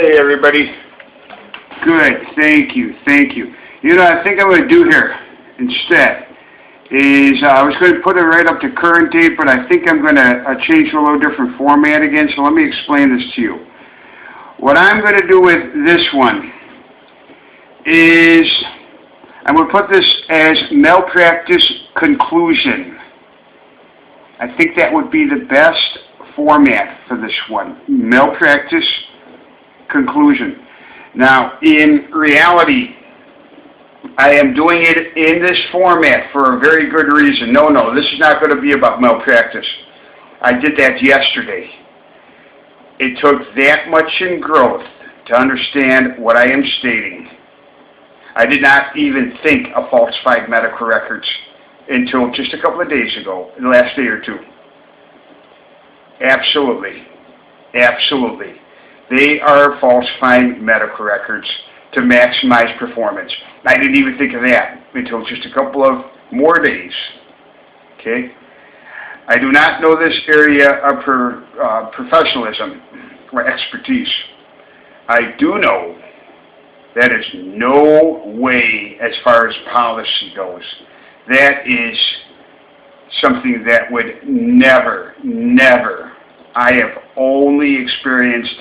Hey everybody. Good, thank you. You know, I think I'm going to do here instead is I was going to put it right up to current date, but I think I'm going to change to a little different format again, so let me explain this to you. What I'm going to do with this one is I'm going to put this as malpractice conclusion. I think that would be the best format for this one, malpractice conclusion. Now, in reality, I am doing it in this format for a very good reason. No, this is not going to be about malpractice. I did that yesterday. It took that much in growth to understand what I am stating. I did not even think of falsified medical records until just a couple of days ago, the last day or two. Absolutely. They are falsifying medical records to maximize performance. I didn't even think of that until just a couple of more days. Okay? I do not know this area of professionalism or expertise. I do know that is no way as far as policy goes. That is something that would never, I have only experienced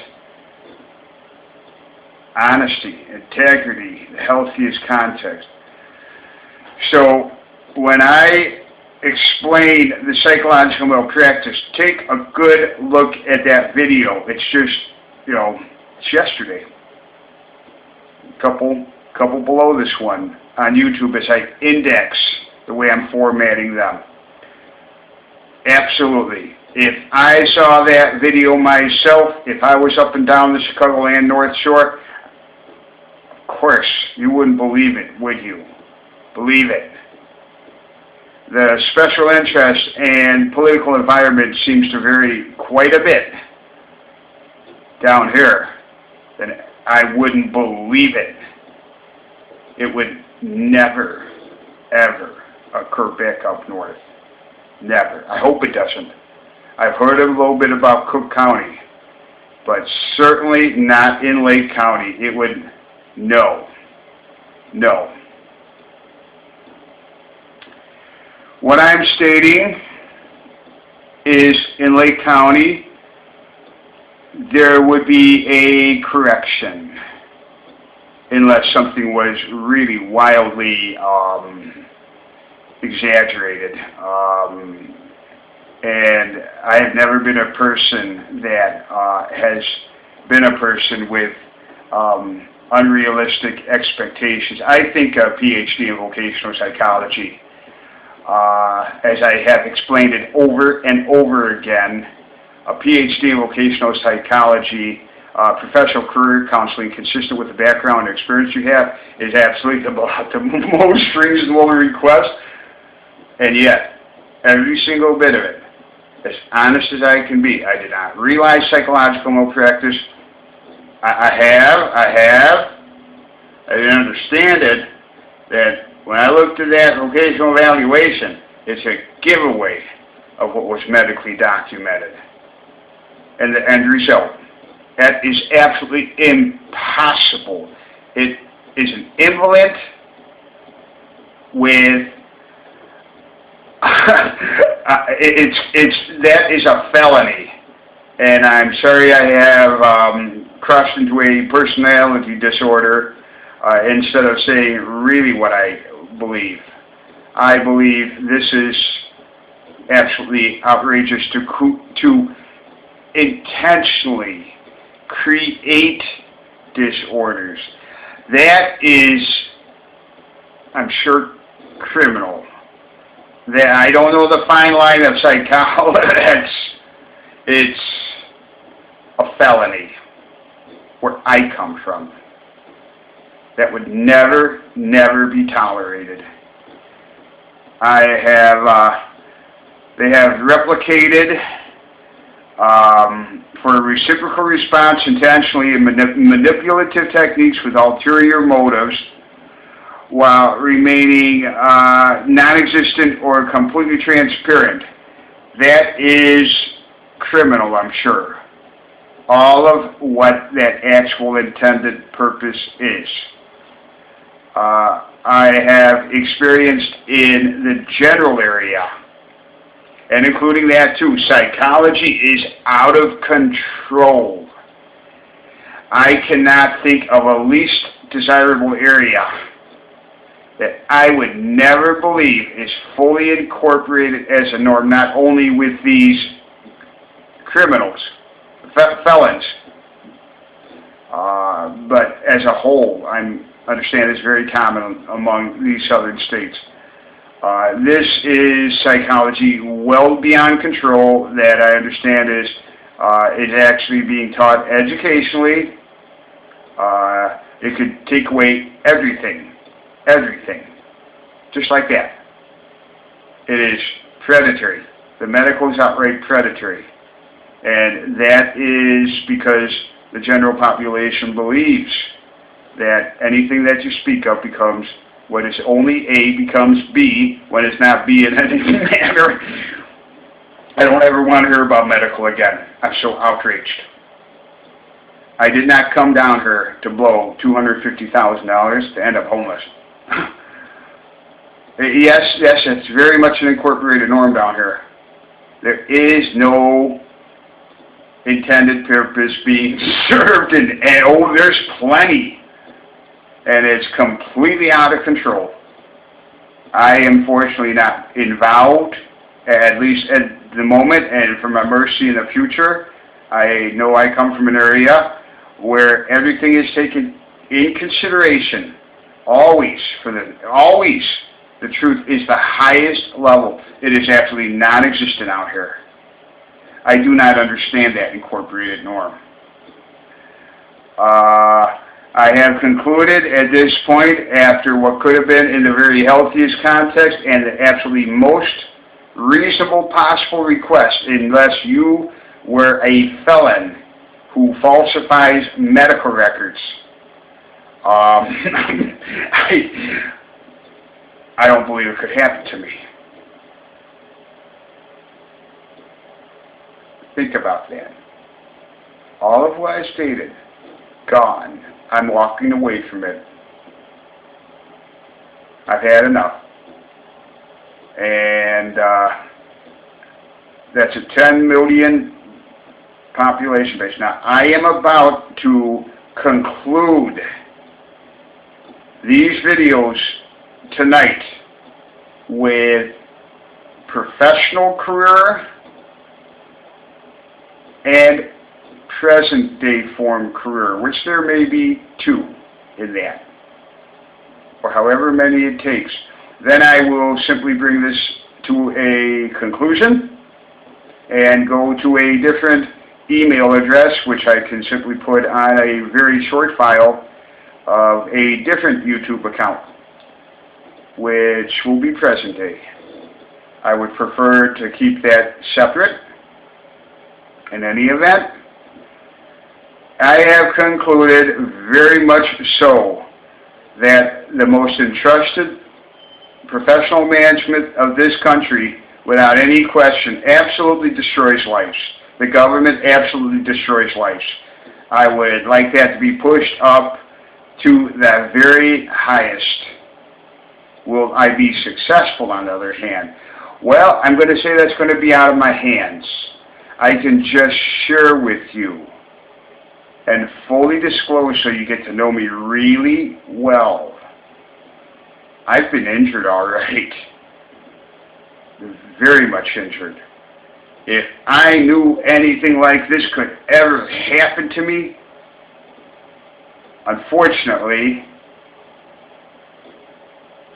honesty, integrity, the healthiest context. So when I explain the psychological malpractice, take a good look at that video. It's just, it's yesterday. Couple below this one on YouTube as I index the way I'm formatting them. Absolutely. If I saw that video myself, if I was up and down the Chicagoland North Shore, of course, you wouldn't believe it, would you? Believe it. The special interest and political environment seems to vary quite a bit down here. Then I wouldn't believe it. It would never, ever occur back up north. Never. I hope it doesn't. I've heard a little bit about Cook County, but certainly not in Lake County. It would, no. What I'm stating is in Lake County, there would be a correction unless something was really wildly exaggerated. And I have never been a person that has been a person with unrealistic expectations. I think a PhD in vocational psychology, as I have explained it over and over again, a PhD in vocational psychology, professional career counseling consistent with the background and experience you have is absolutely the most reasonable request, and yet every single bit of it, as honest as I can be, I did not realize psychological malpractice. I didn't understand it, that when I looked at that vocational evaluation, it's a giveaway of what was medically documented. And the end result, that is absolutely impossible. It is an invalid with that is a felony, and I'm sorry I have crossed into a personality disorder instead of saying really what I believe. I believe this is absolutely outrageous to intentionally create disorders. That is, I'm sure, criminal. That I don't know the fine line of psychology. It's a felony where I come from. That would never be tolerated. They have replicated for reciprocal response intentionally manipulative techniques with ulterior motives, while remaining non-existent or completely transparent. That is criminal, I'm sure. all of what that actual intended purpose is. I have experienced in the general area, and including that too, psychology is out of control. I cannot think of a least desirable area that I would never believe is fully incorporated as a norm, not only with these criminals, felons, but as a whole. I understand it's very common among these southern states. This is psychology well beyond control that I understand is actually being taught educationally. It could take away everything, just like that. It is predatory. The medical is outright predatory. And that is because the general population believes that anything that you speak of becomes, what is only A becomes B when it's not B in any manner. I don't ever want to hear about medical again. I'm so outraged. I did not come down here to blow $250,000 to end up homeless. Yes, it's very much an incorporated norm down here. There is no intended purpose being served, and oh, there's plenty. And it's completely out of control. I am fortunately not involved, at least at the moment, and for my mercy in the future. I know I come from an area where everything is taken in consideration. Always. The truth is the highest level. It is absolutely non-existent out here. I do not understand that incorporated norm. I have concluded at this point, after what could have been in the very healthiest context and the absolutely most reasonable possible request, unless you were a felon who falsifies medical records. I don't believe it could happen to me. Think about that. All of what I stated, gone. I'm walking away from it. I've had enough. And that's a 10 million population base. Now, I am about to conclude these videos tonight with professional career and present day form career, which there may be two in that, or however many it takes. Then I will simply bring this to a conclusion and go to a different email address, which I can simply put on a very short file of a different YouTube account, which will be present day. I would prefer to keep that separate. In any event, I have concluded very much so that the most entrusted professional management of this country, without any question, absolutely destroys lives. The government absolutely destroys lives. I would like that to be pushed up to the very highest. Will I be successful, on the other hand? Well, I'm going to say that's going to be out of my hands. I can just share with you and fully disclose so you get to know me really well. I've been injured all right. Very much injured. If I knew anything like this could ever happen to me, unfortunately,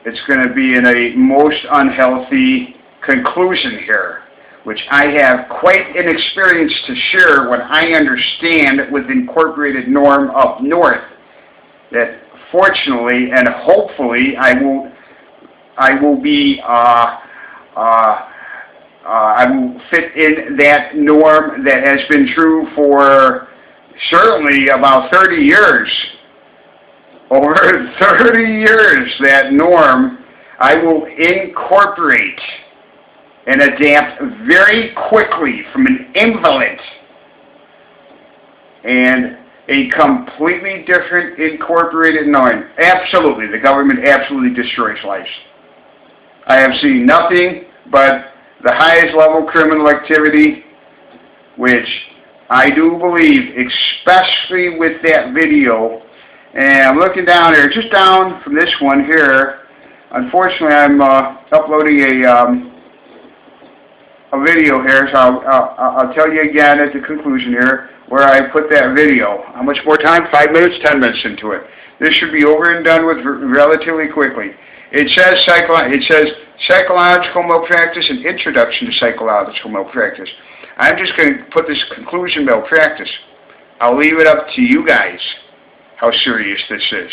it's going to be in a most unhealthy conclusion here, which I have quite an experience to share when I understand with incorporated norm up north, that fortunately and hopefully I will fit in that norm that has been true for certainly about 30 years. Over 30 years, that norm I will incorporate and adapt very quickly from an invalid and a completely different incorporated norm. Absolutely, the government absolutely destroys lives. I have seen nothing but the highest level criminal activity, which I do believe, especially with that video. And I'm looking down here, just down from this one here. Unfortunately, I'm uploading a video here, so I'll tell you again at the conclusion here where I put that video. How much more time? 5 minutes, 10 minutes into it. This should be over and done with relatively quickly. It says psychological malpractice and introduction to psychological malpractice. I'm just going to put this conclusion malpractice. I'll leave it up to you guys how serious this is.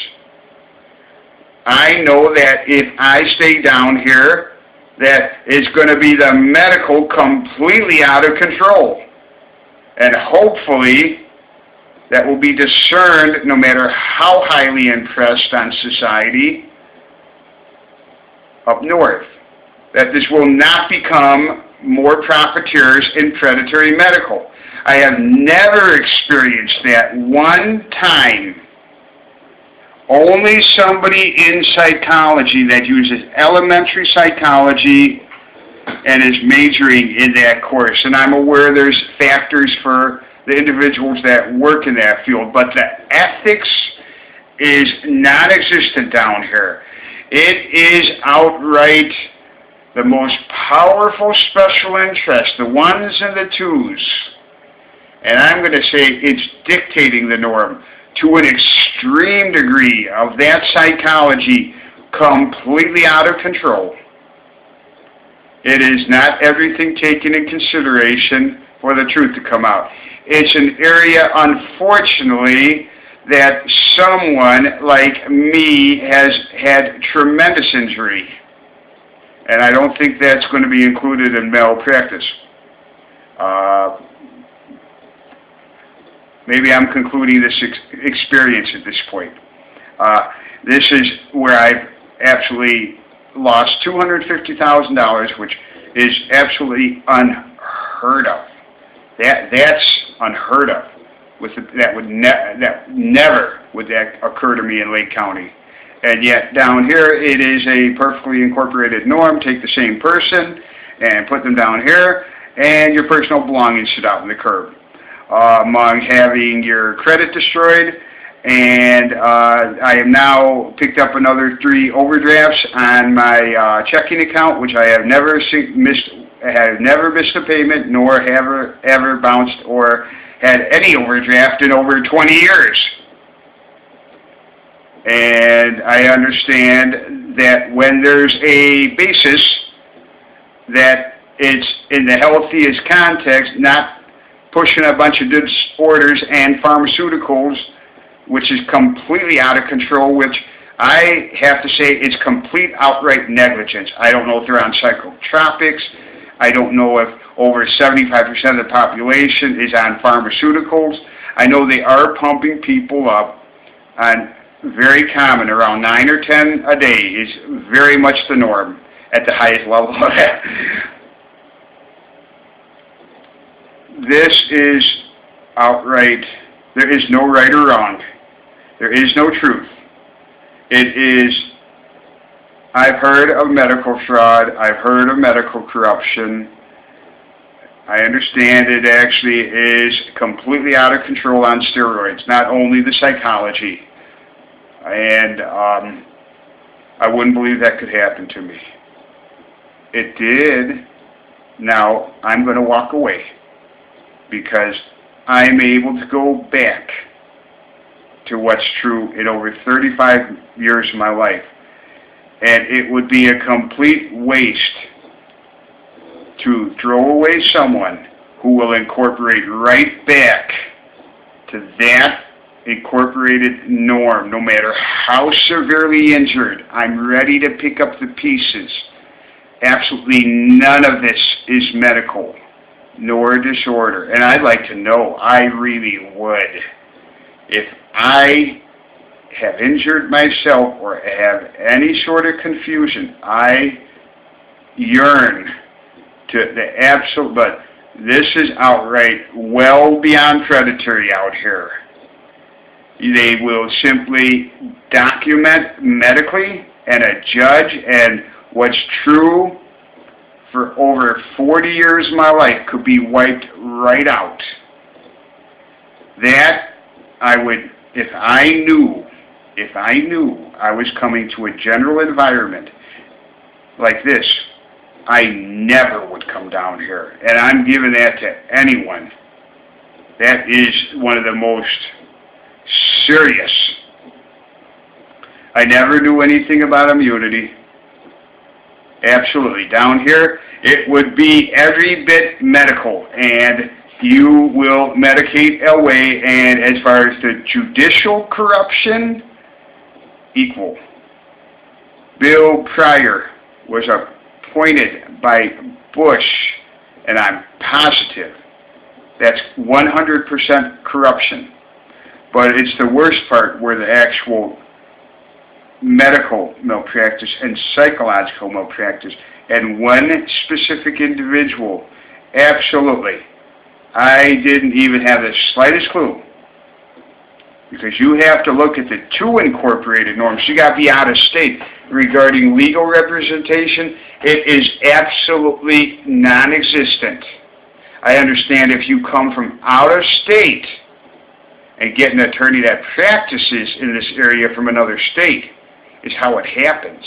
I know that if I stay down here, that it's going to be the medical completely out of control. And hopefully that will be discerned no matter how highly impressed on society up north. That this will not become more profiteers in predatory medical. I have never experienced that one time. Only somebody in psychology that uses elementary psychology and is majoring in that course. And I'm aware there's factors for the individuals that work in that field, but the ethics is non-existent down here. It is outright the most powerful special interest, the ones and the twos. And I'm going to say it's dictating the norm to an extreme degree of that psychology completely out of control. It is not everything taken in consideration for the truth to come out. It's an area, unfortunately, that someone like me has had tremendous injury. And I don't think that's going to be included in malpractice. Maybe I'm concluding this experience at this point. This is where I've actually lost $250,000, which is absolutely unheard of. That's unheard of. That never would that occur to me in Lake County. And yet down here it is a perfectly incorporated norm. Take the same person and put them down here, and your personal belongings sit out in the curb. Among having your credit destroyed, and I have now picked up another 3 overdrafts on my checking account, which I have never missed a payment, nor have ever bounced or had any overdraft in over 20 years. And I understand that when there's a basis that it's in the healthiest context, not pushing a bunch of disorders and pharmaceuticals, which is completely out of control, which I have to say is complete outright negligence. I don't know if they're on psychotropics. I don't know if over 75% of the population is on pharmaceuticals. I know they are pumping people up on very common, around 9 or 10 a day is very much the norm at the highest level of that. This is outright, there is no right or wrong. There is no truth. It is, I've heard of medical fraud, I've heard of medical corruption. I understand it actually is completely out of control on steroids, not only the psychology. And I wouldn't believe that could happen to me. It did. Now, I'm going to walk away because I'm able to go back to what's true in over 35 years of my life. And it would be a complete waste to throw away someone who will incorporate right back to that incorporated norm, no matter how severely injured. I'm ready to pick up the pieces. Absolutely none of this is medical, nor a disorder. And I'd like to know, I really would. If I have injured myself or have any sort of confusion, I yearn to the absolute, but This is outright well beyond predatory out here. They will simply document medically, and a judge, and what's true for over 40 years of my life could be wiped right out. That I would, if I knew I was coming to a general environment like this, I never would come down here. And I'm giving that to anyone. That is one of the most serious. I never knew anything about immunity. Absolutely. Down here, it would be every bit medical, and you will medicate away, and as far as the judicial corruption, equal. Bill Pryor was appointed by Bush, and I'm positive that's 100% corruption. But it's the worst part where the actual medical malpractice and psychological malpractice, and one specific individual, absolutely. I didn't even have the slightest clue, because you have to look at the two incorporated norms. You got to be out of state. Regarding legal representation, it is absolutely non-existent. I understand if you come from out of state and get an attorney that practices in this area from another state, is how it happens.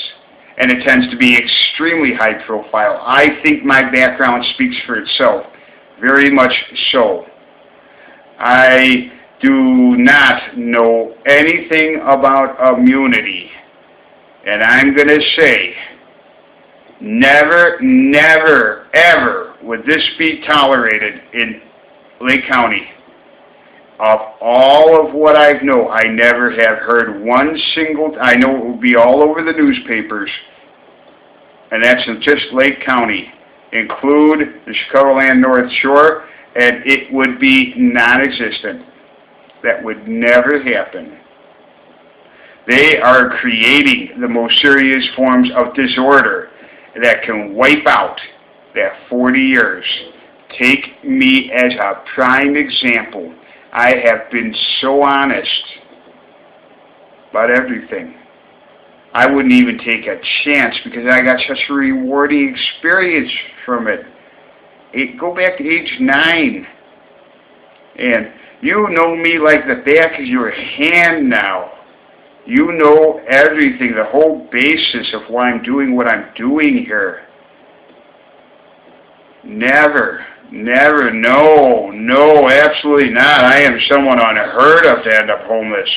And it tends to be extremely high profile. I think my background speaks for itself. Very much so. I do not know anything about immunity. And I'm going to say, never, never, ever would this be tolerated in Lake County. Of all of what I know, I never have heard one single, I know it will be all over the newspapers, and that's in just Lake County. Include the Chicagoland North Shore, and it would be non-existent. That would never happen. They are creating the most serious forms of disorder that can wipe out that 40 years. Take me as a prime example. I have been so honest about everything. I wouldn't even take a chance because I got such a rewarding experience from it. Go back to age 9. And you know me like the back of your hand now. You know everything, the whole basis of why I'm doing what I'm doing here. Never, never, no, absolutely not. I am someone unheard of to end up homeless.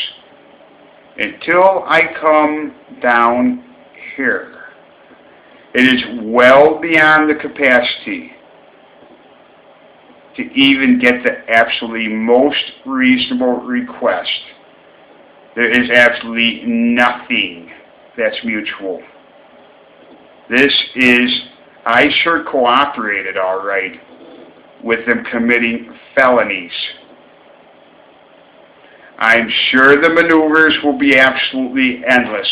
Until I come down here. It is well beyond the capacity to even get the absolutely most reasonable request. There is absolutely nothing that's mutual. This is, I sure cooperated all right with them committing felonies. I'm sure the maneuvers will be absolutely endless.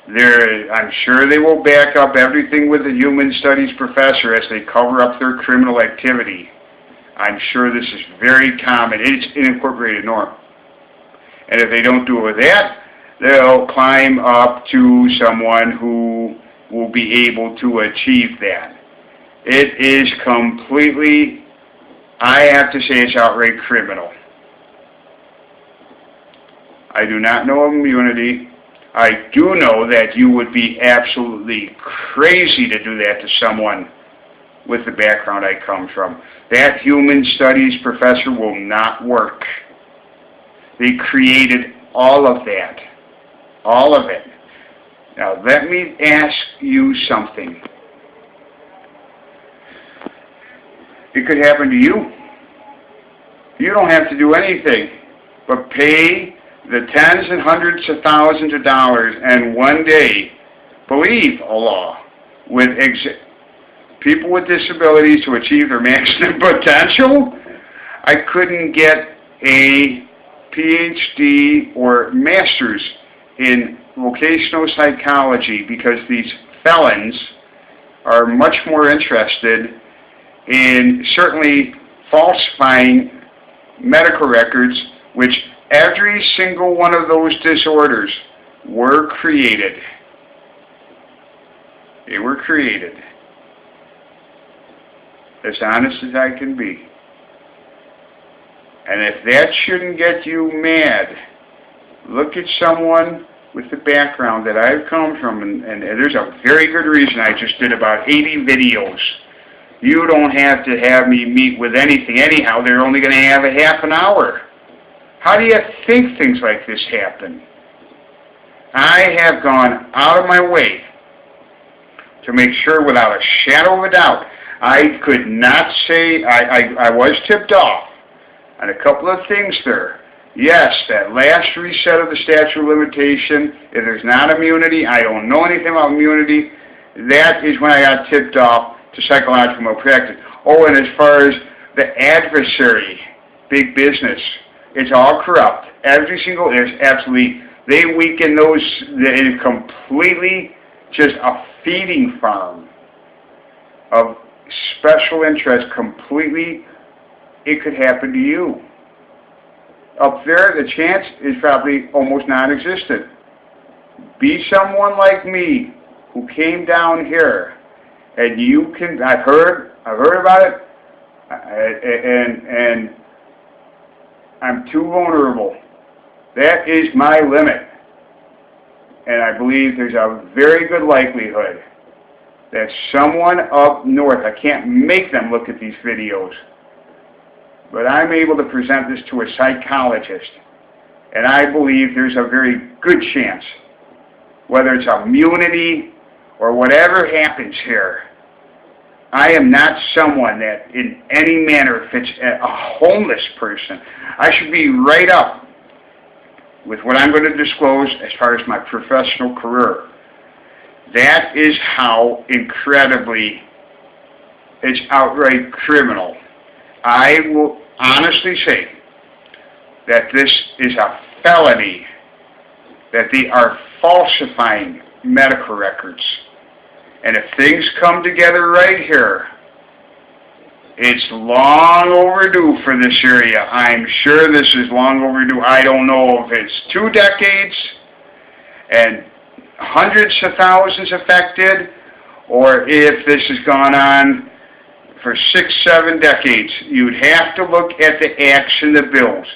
I'm sure they will back up everything with the human studies professor as they cover up their criminal activity. I'm sure this is very common. It's an incorporated norm. And if they don't do it with that, they'll climb up to someone who will be able to achieve that. It is completely, I have to say, it's outright criminal. I do not know of immunity. I do know that you would be absolutely crazy to do that to someone with the background I come from. That human studies professor will not work. They created all of that. All of it. Now let me ask you something. It could happen to you. You don't have to do anything but pay the tens and hundreds of thousands of dollars and one day believe a law with people with disabilities to achieve their maximum potential. I couldn't get a PhD or master's in vocational psychology because these felons are much more interested in certainly falsifying medical records, which every single one of those disorders were created. They were created. As honest as I can be. And if that shouldn't get you mad, look at someone with the background that I've come from, and there's a very good reason I just did about 80 videos. You don't have to have me meet with anything anyhow. They're only going to have a half an hour. How do you think things like this happen? I have gone out of my way to make sure without a shadow of a doubt. I could not say, I was tipped off on a couple of things there. Yes, that last reset of the statute of limitation, if there's not immunity, I don't know anything about immunity, that is when I got tipped off to psychological malpractice. Oh, and as far as the adversary, big business, it's all corrupt. Every single, there's absolutely, they weaken those, it is completely just a feeding farm of special interest. Completely, it could happen to you. Up there, the chance is probably almost non-existent. Be someone like me who came down here, and you can. I've heard about it, and I'm too vulnerable. That is my limit, and I believe there's a very good likelihood that someone up north, I can't make them look at these videos, but I'm able to present this to a psychologist, and I believe there's a very good chance, whether it's immunity or whatever happens here, I am not someone that in any manner fits a homeless person. I should be right up with what I'm going to disclose as far as my professional career. That is how incredibly it's outright criminal. I will honestly say that this is a felony, that they are falsifying medical records. And if things come together right here, it's long overdue for this area. I'm sure this is long overdue. I don't know if it's 2 decades and hundreds of thousands affected, or if this has gone on for 6, 7 decades. You'd have to look at the acts and the bills.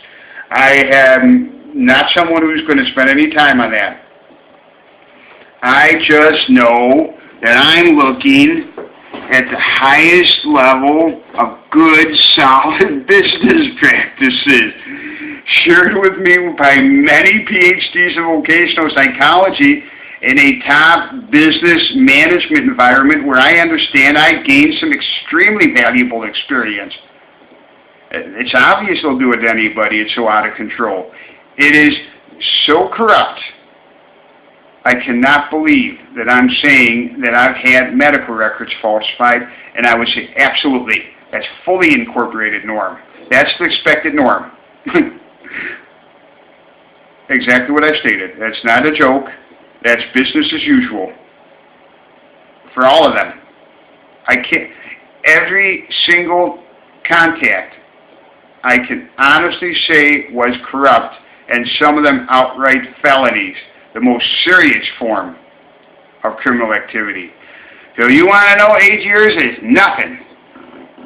I am not someone who's going to spend any time on that. I just know that I'm looking at the highest level of good, solid business practices, shared with me by many PhDs in vocational psychology in a top business management environment where I understand I gained some extremely valuable experience. It's obvious they'll do it to anybody. It's so out of control. It is so corrupt. I cannot believe that I'm saying that I've had medical records falsified, and I would say absolutely. That's fully incorporated norm. That's the expected norm. Exactly what I stated. That's not a joke. That's business as usual. For all of them. I can't, every single contact I can honestly say was corrupt, and some of them outright felonies. The most serious form of criminal activity. So you want to know 8 years is nothing.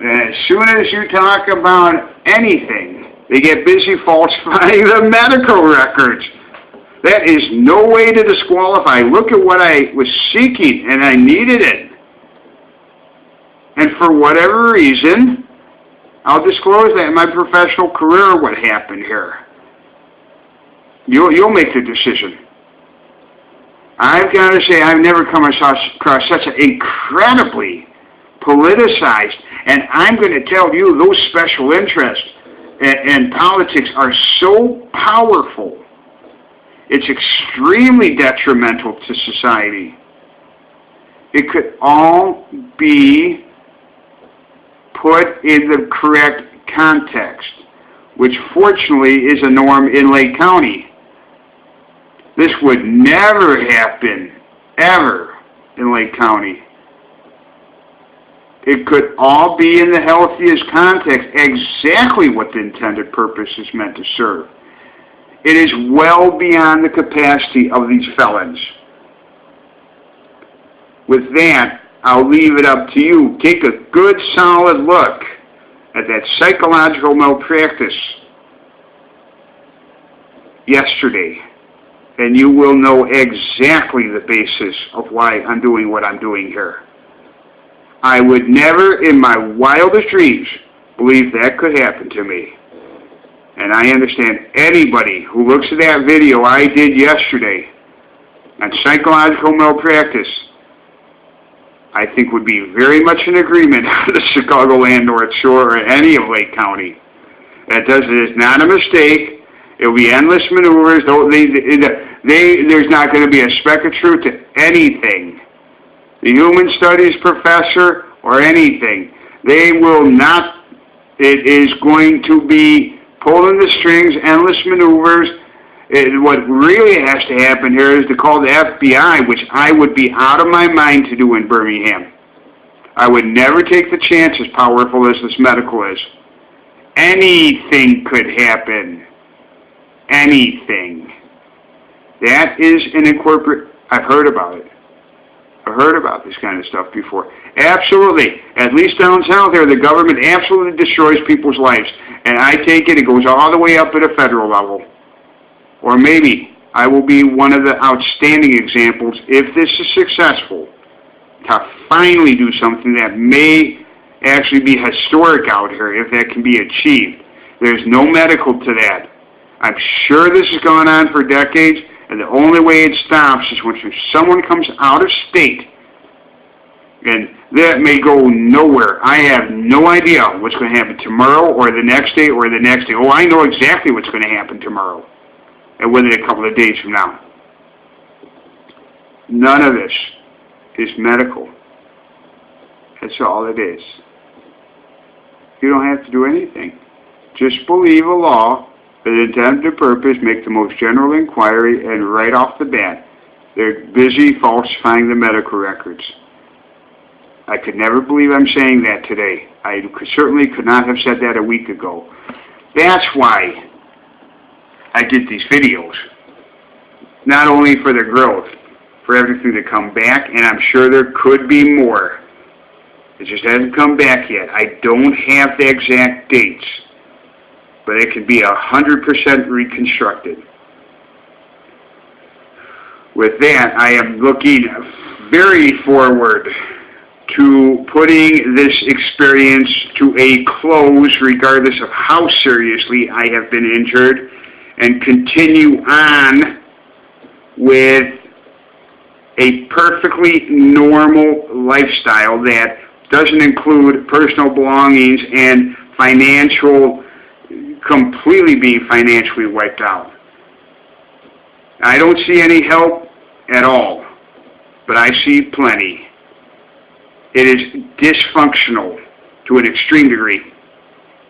As soon as you talk about anything, they get busy falsifying the medical records. That is no way to disqualify. Look at what I was seeking, and I needed it. And for whatever reason, I'll disclose that in my professional career what happened here. You'll make the decision. I've got to say, I've never come across such an incredibly politicized, and I'm going to tell you, those special interests and politics are so powerful. It's extremely detrimental to society. It could all be put in the correct context, which fortunately is a norm in Lake County. This would never happen, ever, in Lake County. It could all be in the healthiest context, exactly what the intended purpose is meant to serve. It is well beyond the capacity of these felons. With that, I'll leave it up to you. Take a good, solid look at that psychological malpractice yesterday, and you will know exactly the basis of why I'm doing what I'm doing here. I would never, in my wildest dreams, believe that could happen to me. And I understand anybody who looks at that video I did yesterday on psychological malpractice, I think would be very much in agreement with the Chicagoland North Shore or any of Lake County. It is not a mistake. It will be endless maneuvers. There's not going to be a speck of truth to anything. The human studies professor or anything, they will not. It is going to be pulling the strings, endless maneuvers. What really has to happen here is to call the FBI, which I would be out of my mind to do in Birmingham. I would never take the chance, as powerful as this medical is. Anything could happen. Anything. That is an incorporate. I've heard about it. I've heard about this kind of stuff before. Absolutely. At least down south there, the government absolutely destroys people's lives. And I take it goes all the way up at a federal level. Or maybe I will be one of the outstanding examples, if this is successful, to finally do something that may actually be historic out here, if that can be achieved. There's no medical to that. I'm sure this has gone on for decades, and the only way it stops is when someone comes out of state, and that may go nowhere. I have no idea what's going to happen tomorrow or the next day or the next day. Oh, I know exactly what's going to happen tomorrow and within a couple of days from now. None of this is medical. That's all it is. You don't have to do anything. Just believe a law, the intended purpose, make the most general inquiry, and right off the bat, they're busy falsifying the medical records. I could never believe I'm saying that today. I certainly could not have said that a week ago. That's why I did these videos. Not only for the growth, for everything to come back, and I'm sure there could be more. It just hasn't come back yet. I don't have the exact dates, but it can be 100% reconstructed. With that, I am looking very forward to putting this experience to a close, regardless of how seriously I have been injured, and continue on with a perfectly normal lifestyle that doesn't include personal belongings and completely being financially wiped out. I don't see any help at all, but I see plenty. It is dysfunctional to an extreme degree.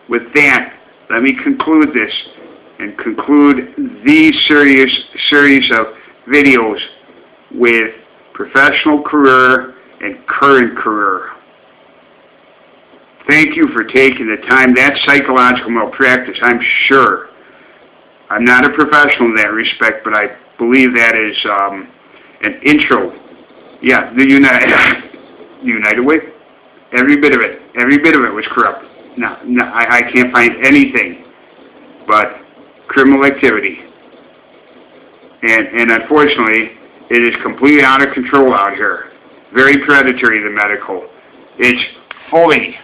With that, let me conclude this and conclude these series of videos with professional career and current career. Thank you for taking the time. That's psychological malpractice, I'm sure. I'm not a professional in that respect, but I believe that is an intro. Yeah, the United Way, every bit of it was corrupt. No, I can't find anything but criminal activity. And unfortunately, it is completely out of control out here. Very predatory, the medical. It's fully